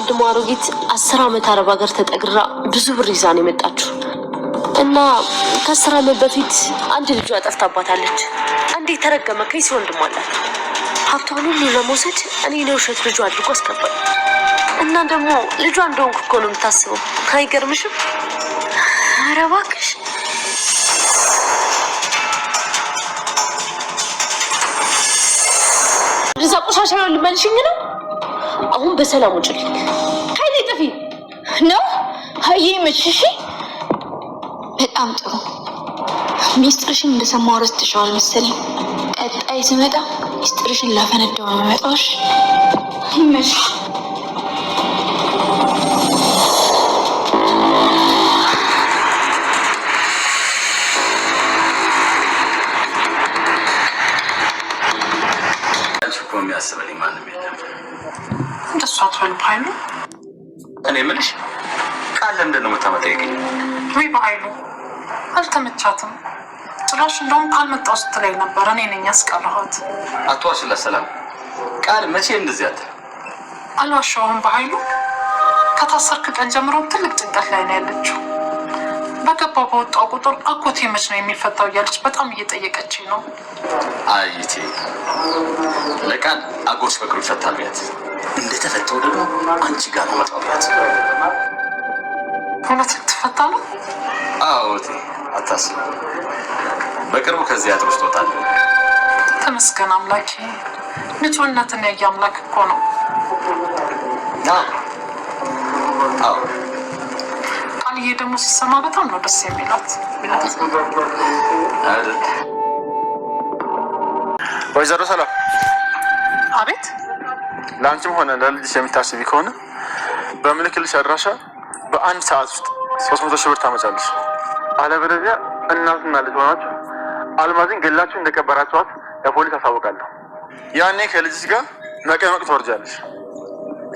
አስቀድሞ አሮጊት 10 ዓመት አረብ ሀገር ተጠግራ ብዙ ብር ይዛ ነው የመጣችው እና ከ10 ዓመት በፊት አንድ ልጇ ጠፍታባታለች። አንዴ ተረገመ ከይስ ወንድም አላት። ሀብቷን ሁሉ ለመውሰድ እኔ ነው ሸት ልጇ አድርጎ አስቀባኝ እና ደግሞ ልጇ እንደሆንኩ እኮ ነው የምታስበው። አይገርምሽም? ኧረ እባክሽ እዛ ቆሻሻውን ልመልሽኝ ነው። አሁን በሰላም ውጭልኝ። ኃይሌ ጥፊ ነው አይመችሽ። በጣም ጥሩ ሚስጥርሽን እንደሰማው ረስተሻል መሰለኝ። ቀጣይ ስመጣ ሚስጥርሽን ላፈነዳው መጣሽ። ይመችሽ። ያስበልኝ ማንም የለም። እንደሷ አትበል በኃይሉ። እኔ የምልሽ ቃል ለምንድን ነው የምታመጣው? ወይ በኃይሉ አልተመቻትም ጭራሽ። እንደውም ካልመጣሁ ስትለኝ ነበር። እኔ ነኝ ያስቀረኋት። አትዋሽላት ሰላም። ቃል መቼ እንደዚህ አትል። አልዋሻሁም በኃይሉ። ከታሰርክ ቀን ጀምሮ ትልቅ ጭንቀት ላይ ነው ያለችው። በገባው በወጣው ቁጥር አጎቴ መች ነው የሚፈታው እያለች በጣም እየጠየቀችኝ ነው። አይቴ ለቃል አጎትሽ በቅርቡ ይፈታል ቢያት፣ እንደተፈታው ደግሞ አንቺ ጋር ነው መጣው ቢያት። እውነት ልትፈታ ነው? አዎ እቴ አታስብ፣ በቅርቡ ከዚህ አጥር ውስጥ ትወጣለህ። ተመስገን አምላኬ። ንጹህነትን ያየ አምላክ እኮ ነው። አዎ ቃልዬ ደግሞ ሲሰማ በጣም ነው ደስ የሚላት። ወይዘሮ ሰላም። አቤት። ለአንቺም ሆነ ለልጅሽ የምታስቢ ከሆነ በምልክልሽ አድራሻ በአንድ ሰዓት ውስጥ 300 ሺህ ብር ታመጫለሽ። አለበለዚያ እናትና ልጅ ሆናችሁ አልማዝን ገላችሁ እንደቀበራችኋት ለፖሊስ አሳውቃለሁ። ያኔ ከልጅሽ ጋር መቀመቅ ትወርጃለሽ።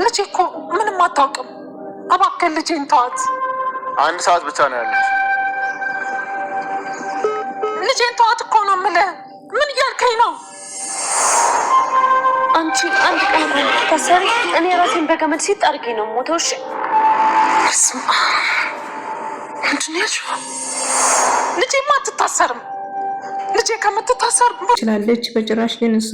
ልጄ እኮ ምንም አታውቅም። እባክህ ልጄን ተዋት። አንድ ሰዓት ብቻ ነው ያለች። ልጄን ተዋት እኮ ነው የምልህ። ምን እያልከኝ ነው? አንቺ አንድ ቀን ከሰሪ እኔ ራሴን በገመድ ሲጥ አድርጌ ነው ሞተው። እሺ ምንድን ነው ልጄማ አትታሰርም። ልጄ ከምትታሰር ትችላለች። በጭራሽ ግን እሷ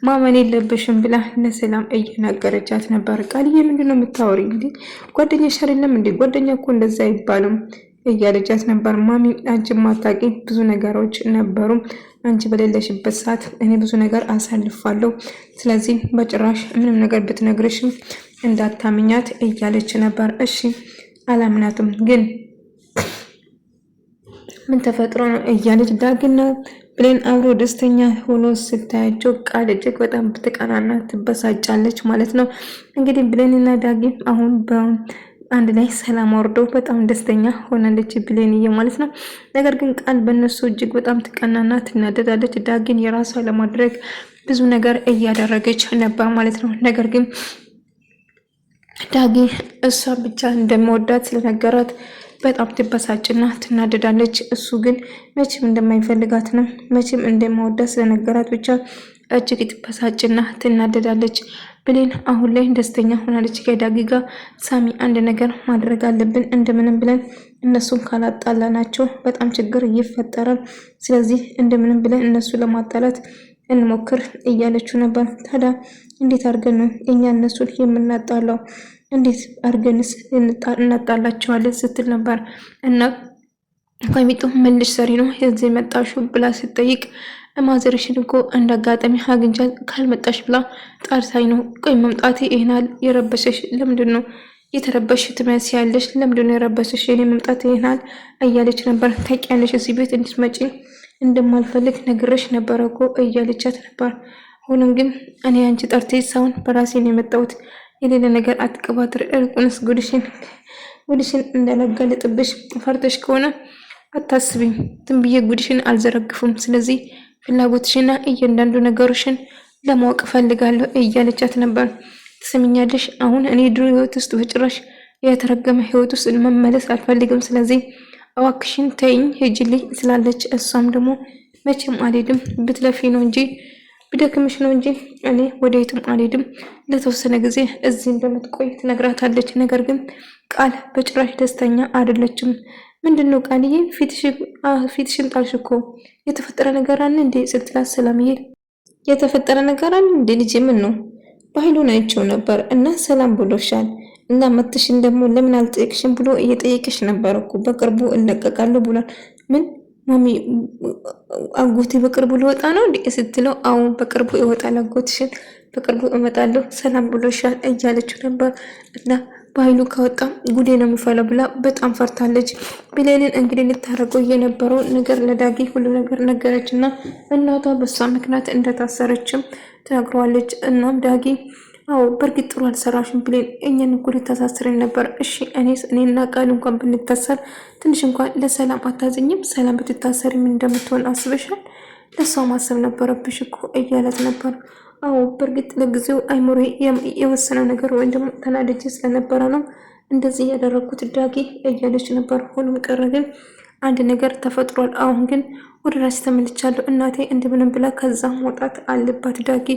ማመን የለብሽም ብላ ለሰላም እየናገረቻት ነበር። ቃልዬ ምንድነው የምታወሪ? እንዴ ጓደኛሽ አይደለም እንዴ? ጓደኛ እኮ እንደዛ አይባልም እያለቻት ነበር። ማሚ አንቺ ማታቂ ብዙ ነገሮች ነበሩ። አንቺ በሌለሽበት ሰዓት እኔ ብዙ ነገር አሳልፋለሁ። ስለዚህ በጭራሽ ምንም ነገር ብትነግርሽም እንዳታምኛት እያለች ነበር። እሺ አላምናትም ግን ምን ተፈጥሮ ነው እያለች ዳግና ብሌን አብሮ ደስተኛ ሆኖ ስታያቸው ቃል እጅግ በጣም ብትቀናና ትበሳጫለች ማለት ነው። እንግዲህ ብሌንና ዳጊ አሁን በአንድ ላይ ሰላም ወርዶ በጣም ደስተኛ ሆናለች ብሌንዬ ማለት ነው። ነገር ግን ቃል በእነሱ እጅግ በጣም ትቀናና ትናደዳለች። ዳጊን የራሷ ለማድረግ ብዙ ነገር እያደረገች ነበር ማለት ነው። ነገር ግን ዳጊ እሷ ብቻ እንደሚወዳት ስለነገራት በጣም ትበሳጭና ትናደዳለች። እሱ ግን መቼም እንደማይፈልጋት ነው መቼም እንደማይወዳት ስለነገራት ብቻ እጅግ ትበሳጭና ትናደዳለች። ብሌን አሁን ላይ ደስተኛ ሆናለች ከዳጊ ጋር። ሳሚ አንድ ነገር ማድረግ አለብን፣ እንደምንም ብለን እነሱን ካላጣላናቸው በጣም ችግር ይፈጠራል። ስለዚህ እንደምንም ብለን እነሱ ለማጣላት እንሞክር እያለችው ነበር። ታዲያ እንዴት አድርገን ነው እኛ እነሱን የምናጣላው? እንዴት አርገንስ እናጣላቸዋለን ስትል ነበር። እና ከሚጡ መልሽ ሰሪ ነው የዚህ መጣሹ ብላ ስትጠይቅ ማዘርሽን እኮ እንዳጋጣሚ አግኝቻት ካልመጣሽ ብላ ጣርሳኝ ነው። ቆይ መምጣቴ ይሄናል የረበሰሽ? ለምንድን ነው የተረበሽ ትመስያለሽ? ለምንድን ነው የረበሰሽ? የኔ መምጣት ይሄናል እያለች ነበር። ታውቂያለሽ እዚህ ቤት እንድትመጪ እንደማልፈልግ ነግሬሽ ነበር እኮ እያለቻት ነበር። ሆኖም ግን እኔ አንቺ ጠርቴ ሳይሆን በራሴ ነው የመጣሁት። የሌለ ነገር አትቀባጥር። እርቁንስ ጉድሽን እንዳላጋለጥብሽ ፈርተሽ ከሆነ አታስቢኝ። ትንብዬ ጉድሽን አልዘረግፉም። ስለዚህ ፍላጎትሽና እያንዳንዱ ነገሮችን ለማወቅ ፈልጋለሁ እያለቻት ነበር። ትሰሚኛለሽ? አሁን እኔ ድሮ ህይወት ውስጥ በጭራሽ የተረገመ ህይወት ውስጥ መመለስ አልፈልግም። ስለዚህ እባክሽን ተይኝ ሂጂልኝ ስላለች እሷም ደግሞ መቼም አልሄድም ብትለፊ ነው እንጂ ቢደክምሽ ነው እንጂ እኔ ወደ የትም አልሄድም፣ ለተወሰነ ጊዜ እዚህ እንደምትቆይ ትነግራታለች። ነገር ግን ቃል በጭራሽ ደስተኛ አይደለችም። ምንድነው ቃልዬ ፊትሽን ጣልሽ እኮ የተፈጠረ ነገር አለ እንዴ ስትላት ሰላምዬ የተፈጠረ ነገር አለ እንዴ ልጄ ምን ነው በኃይሉን አይቼው ነበር እና ሰላም ብሎሻል እና መጥሽን ደግሞ ለምን አልጠየቅሽም ብሎ እየጠየቅሽ ነበር እኮ በቅርቡ እለቀቃለሁ ብሏል። ምን ማሚ አጎቴ በቅርቡ ሊወጣ ነው እንዴ ስትለው አዎ በቅርቡ ይወጣል አጎትሽን በቅርቡ እመጣለሁ ሰላም ብሎሻል እያለችው ነበር። እና በኃይሉ ከወጣ ጉዴ ነው የሚፈለው ብላ በጣም ፈርታለች። ብሌንን እንግዲህ ልታረገው የነበረው ነገር ለዳጊ ሁሉ ነገር ነገረች እና እናቷ በሷ ምክንያት እንደታሰረችም ትነግረዋለች። እናም ዳጊ አዎ በእርግጥ ጥሩ አልሰራሽም ብሌን እኛን እኮ ልታሳስረኝ ነበር። እሺ እኔና ቃል እንኳን ብንታሰር ትንሽ እንኳን ለሰላም አታዝኝም? ሰላም ብትታሰር ምን እንደምትሆን አስበሻል? ለሷ ማሰብ ነበረብሽ እኮ እያለት ነበር። አዎ በእርግጥ ለጊዜው አይምሮ የወሰነው ነገር ወይም ደግሞ ተናድጄ ስለነበረ ነው እንደዚህ ያደረኩት ዳጊ እያለች ነበር። ሁሉም ቀረ ግን አንድ ነገር ተፈጥሯል። አሁን ግን ወደ ራሴ ተመልቻለሁ። እናቴ እንደምንም ብላ ከዛ መውጣት አለባት። ዳጊ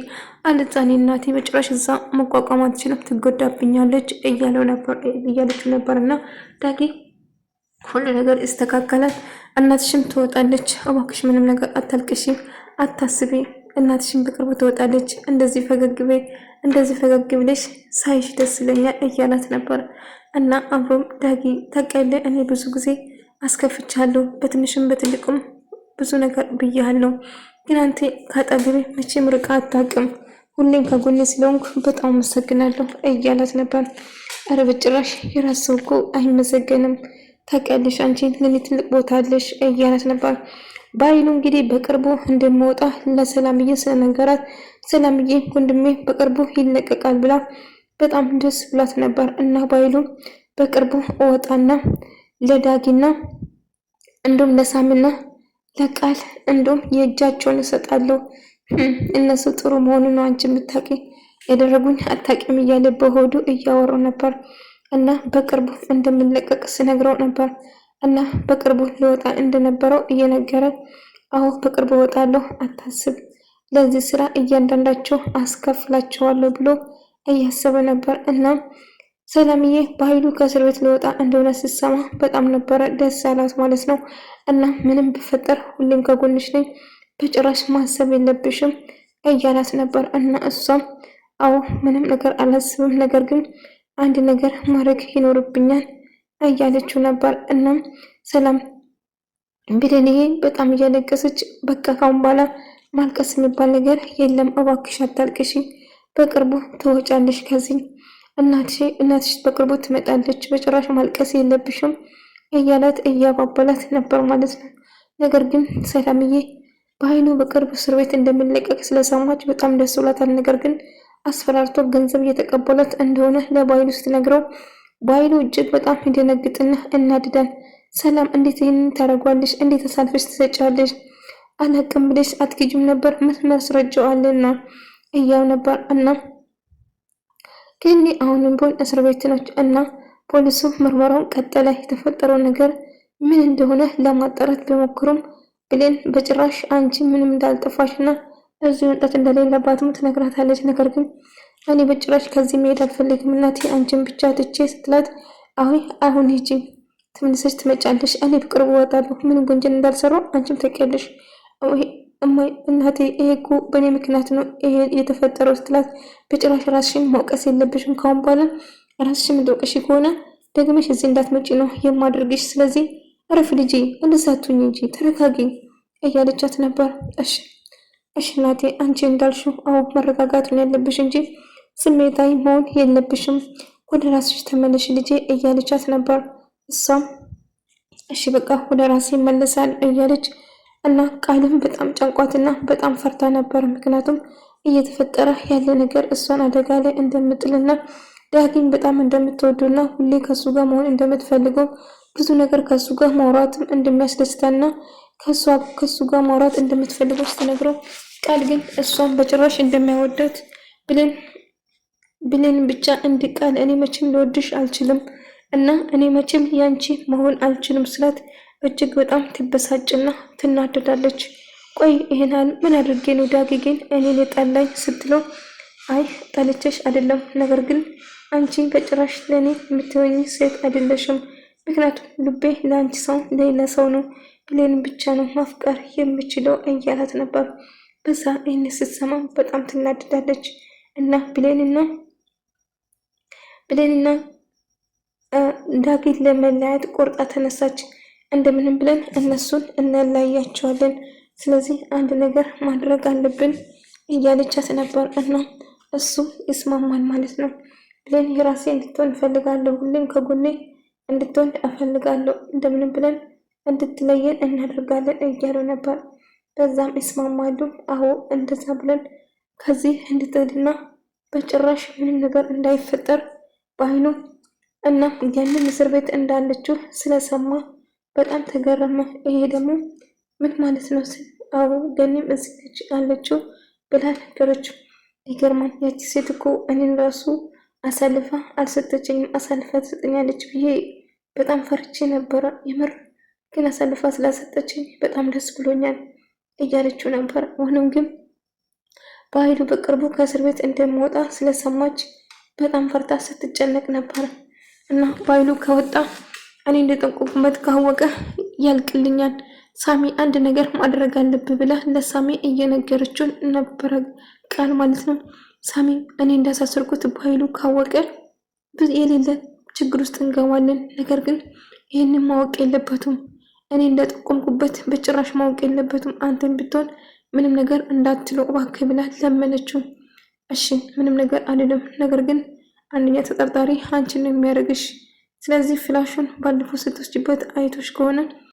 አልጻኔ እናቴ በጭራሽ እዛ መቋቋም አትችልም፣ ትጎዳብኛለች እያለችው ነበር። እና ዳጊ ሁሉ ነገር ይስተካከላል፣ እናትሽም ትወጣለች። እባክሽ ምንም ነገር አታልቅሺ፣ አታስቢ፣ እናትሽም በቅርቡ ትወጣለች። እንደዚህ ፈገግ ብለሽ ሳይሽ ደስ ይለኛል እያላት ነበር። እና አብሮም ዳጊ ታውቂያለሽ እኔ ብዙ ጊዜ አስከፍቻለሁ፣ በትንሽም በትልቁም ብዙ ነገር ብያለሁ፣ ግን አንተ ካጠገቤ መቼም ርቃ አታውቅም፣ ሁሌም ከጎኔ ስለሆንኩ በጣም አመሰግናለሁ እያላት ነበር። ኧረ በጭራሽ የራስ ሰው እኮ አይመሰገንም፣ ታውቂያለሽ አንቺ ለኔ ትልቅ ቦታ አለሽ እያላት ነበር። በኃይሉ እንግዲህ በቅርቡ እንደሚወጣ ለሰላምዬ ስለነገራት ሰላምዬ ወንድሜ በቅርቡ ይለቀቃል ብላ በጣም ደስ ብላት ነበር። እና በኃይሉ በቅርቡ እወጣና ለዳጊና እንዲሁም ለሳምና ለቃል እንዲሁም የእጃቸውን እሰጣለሁ፣ እነሱ ጥሩ መሆኑ ነው አንቺ የምታውቂ ያደረጉኝ አታውቂም እያለ በሆዱ እያወሩ ነበር። እና በቅርቡ እንደምንለቀቅ ስነግረው ነበር። እና በቅርቡ ሊወጣ እንደነበረው እየነገረ አዎ በቅርቡ እወጣለሁ አታስብ፣ ለዚህ ስራ እያንዳንዳቸው አስከፍላቸዋለሁ ብሎ እያሰበ ነበር። እና ሰላምዬ በኃይሉ ከእስር ቤት ሊወጣ እንደሆነ ስትሰማ በጣም ነበረ ደስ ያላት ማለት ነው። እና ምንም ቢፈጠር ሁሌም ከጎንሽ ነኝ፣ በጭራሽ ማሰብ የለብሽም እያላት ነበር። እና እሷም አዎ ምንም ነገር አላስብም፣ ነገር ግን አንድ ነገር ማድረግ ይኖርብኛል እያለችው ነበር። እናም ሰላም ብሌንዬ በጣም እያለቀሰች በቃ ካሁን በኋላ ማልቀስ የሚባል ነገር የለም፣ እባክሽ አታልቅሺ፣ በቅርቡ ትወጫለሽ ከዚህ እናትሽ በቅርቡ ትመጣለች፣ በጭራሽ ማልቀስ የለብሽም እያላት እያባበላት ነበር ማለት ነው። ነገር ግን ሰላምዬ በኃይሉ በቅርቡ እስር ቤት እንደሚለቀቅ ስለሰማች በጣም ደስ ብሏታል። ነገር ግን አስፈራርቶ ገንዘብ እየተቀበላት እንደሆነ ለበኃይሉ ስትነግረው በኃይሉ እጅግ በጣም ይደነግጥና እናድዳል። ሰላም እንዴት ይህንን ታደርጓለሽ? እንዴት አሳልፈሽ ትሰጫለሽ? አላቅም ብለሽ አትግጂም ነበር መስረጃዋልና እያው ነበር። እና ግን አሁንም ቢሆን እስር ቤት ነች እና ፖሊሱ ምርመራውን ቀጠለ። የተፈጠረው ነገር ምን እንደሆነ ለማጣራት ቢሞክሩም ብሌን በጭራሽ አንቺ ምንም እንዳልጠፋሽና እዚህ መምጣት እንደሌለባትም ትነግራታለች። ነገር ግን እኔ በጭራሽ ከዚህ መሄድ አልፈልግም እናቴ አንቺን ብቻ ትቼ ስትላት አሁን ሂጂ ተመልሰሽ ትመጫለሽ፣ እኔ በቅርቡ እወጣለሁ፣ ምንም ወንጀል እንዳልሰራው አንቺም ታውቂያለሽ እማይ እናቴ ይሄ እኮ በእኔ ምክንያት ነው ይሄ የተፈጠረው ስትላት በጭራሽ ራስሽን መውቀስ የለብሽም፣ ካሁን በኋላ ራስሽን የምትወቅሽ ከሆነ ደግመሽ እዚህ እንዳትመጪ ነው የማደርግሽ፣ ስለዚህ እረፍ ልጄ፣ እንደሳቱኝ እንጂ ተረጋጊ እያለቻት ነበር። እሺ እናቴ አንቺ እንዳልሽው መረጋጋት ነው ያለብሽ እንጂ ስሜታዊ መሆን የለብሽም፣ ወደ ራስሽ ተመለሽ ልጄ እያለቻት ነበር። እሷም እሺ በቃ ወደ ራሴ ይመለሳል እያለች እና ቃልም በጣም ጨንቋትና በጣም ፈርታ ነበር። ምክንያቱም እየተፈጠረ ያለ ነገር እሷን አደጋ ላይ እንደምጥልና ዳጊም በጣም እንደምትወዱና ሁሌ ከሱ ጋር መሆን እንደምትፈልገው ብዙ ነገር ከሱ ጋር ማውራትም እንደሚያስደስታና ከሱ ጋር ማውራት እንደምትፈልገው ስትነግረው ቃል ግን እሷን በጭራሽ እንደማይወዳት ብሌን ብቻ ቃል እኔ መቼም ልወድሽ አልችልም እና እኔ መቼም ያንቺ መሆን አልችልም ስላት እጅግ በጣም ትበሳጭና ትናደዳለች። ቆይ ይሄናል ምን አድርጌ ነው ዳጊ ግን እኔን የጠላኝ ስትለው አይ ጠልቼሽ አይደለም፣ ነገር ግን አንቺ በጭራሽ ለእኔ የምትሆኝ ሴት አይደለሽም። ምክንያቱም ልቤ ለአንቺ ሰው ሌላ ሰው ነው፣ ብሌን ብቻ ነው ማፍቀር የምችለው እያላት ነበር። በዛ ይህን ስትሰማ በጣም ትናድዳለች እና ብሌንና ዳጊን ለመለያየት ቆርጣ ተነሳች። እንደምንም ብለን እነሱን እናለያያቸዋለን፣ ስለዚህ አንድ ነገር ማድረግ አለብን እያለቻት ነበር እና እሱ ይስማማል ማለት ነው። ብሌን የራሴ እንድትሆን እፈልጋለሁ፣ ሁሌም ከጎኔ እንድትሆን እፈልጋለሁ፣ እንደምንም ብለን እንድትለየን እናደርጋለን እያሉ ነበር። በዛም ይስማማሉ። አዎ እንደዛ ብለን ከዚህ እንድትሄድና በጭራሽ ምንም ነገር እንዳይፈጠር በአይኑ እና ያንን እስር ቤት እንዳለችው ስለሰማ በጣም ተገረመ። ይሄ ደግሞ ምን ማለት ነው ስል አዎ ገኒም እዚህ ልጅ አለችው ብላ ነገረችው። ይገርማል። ያቺ ሴት እኮ እኔን ራሱ አሳልፋ አልሰጠችኝም፣ አሳልፋ ትሰጠኛለች ብዬ በጣም ፈርቼ ነበረ። የምር ግን አሳልፋ ስላሰጠችኝ በጣም ደስ ብሎኛል እያለችው ነበር። ሆኖም ግን በኃይሉ በቅርቡ ከእስር ቤት እንደሚወጣ ስለሰማች በጣም ፈርታ ስትጨነቅ ነበር እና በኃይሉ ከወጣ እኔ እንደጠቆምኩበት ካወቀ ያልቅልኛል፣ ሳሚ አንድ ነገር ማድረግ አለብህ ብላ ለሳሚ እየነገረችው ነበረ ቃል ማለት ነው። ሳሚ እኔ እንዳሳሰርኩት በኃይሉ ካወቀ የሌለ ችግር ውስጥ እንገባለን። ነገር ግን ይህንን ማወቅ የለበትም፣ እኔ እንደጠቆምኩበት በጭራሽ ማወቅ የለበትም። አንተን ብትሆን ምንም ነገር እንዳትለው እባክህ ብላ ለመነችው። እሺ ምንም ነገር አልልም፣ ነገር ግን አንደኛ ተጠርጣሪ አንቺን ነው የሚያደርግሽ። ስለዚህ ፍላሹን ባለፈው ስትወስጂበት አይቶሽ ከሆነ